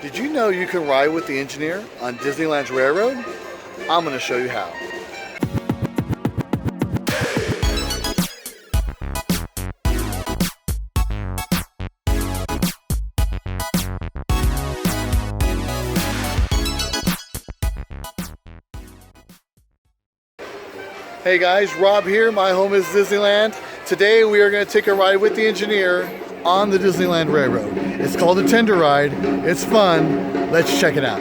Did you know you can ride with the engineer on Disneyland Railroad? I'm going to show you how. Hey guys, Rob here. My home is Disneyland. Today we are going to take a ride with the engineer on the Disneyland Railroad. It's called a tender ride. It's fun. Let's check it out.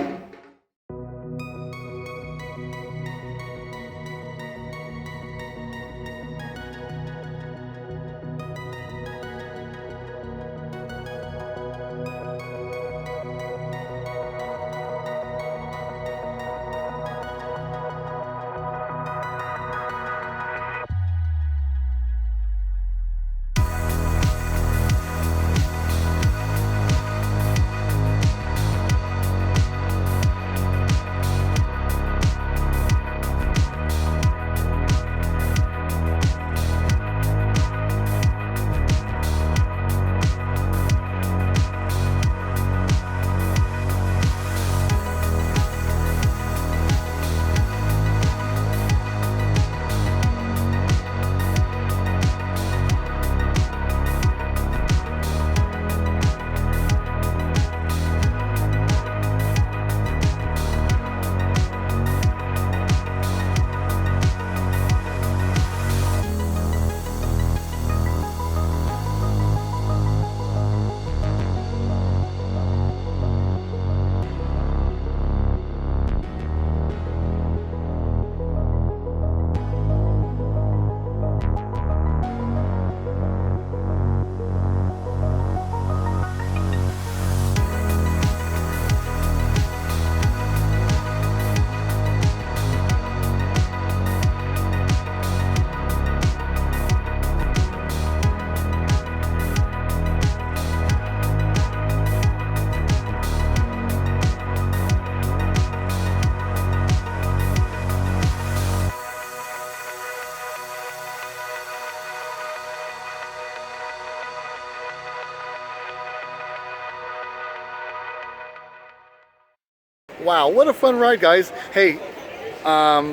Wow, what a fun ride, guys. Hey,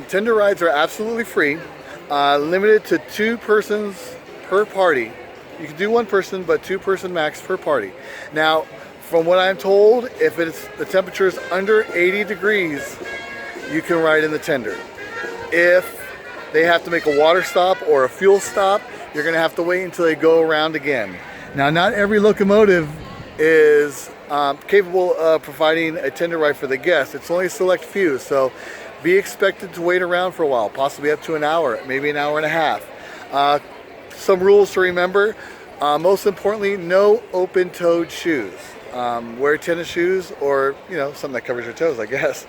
tender rides are absolutely free, limited to 2 persons per party. You can do 1 person, but 2-person max per party. Now, from what I'm told, if the temperature is under 80 degrees, you can ride in the tender. If they have to make a water stop or a fuel stop, you're gonna have to wait until they go around again. Now, not every locomotive is capable of providing a tender ride for the guests. It's only a select few, so be expected to wait around for a while, possibly up to an hour, maybe an hour and a half. Some rules to remember. Most importantly, no open-toed shoes. Wear tennis shoes or, something that covers your toes, I guess.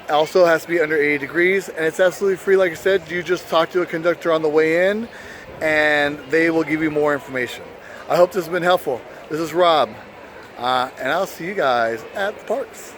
Also has to be under 80 degrees, and it's absolutely free. Like I said, you just talk to a conductor on the way in, and they will give you more information. I hope this has been helpful. This is Rob, and I'll see you guys at the parks.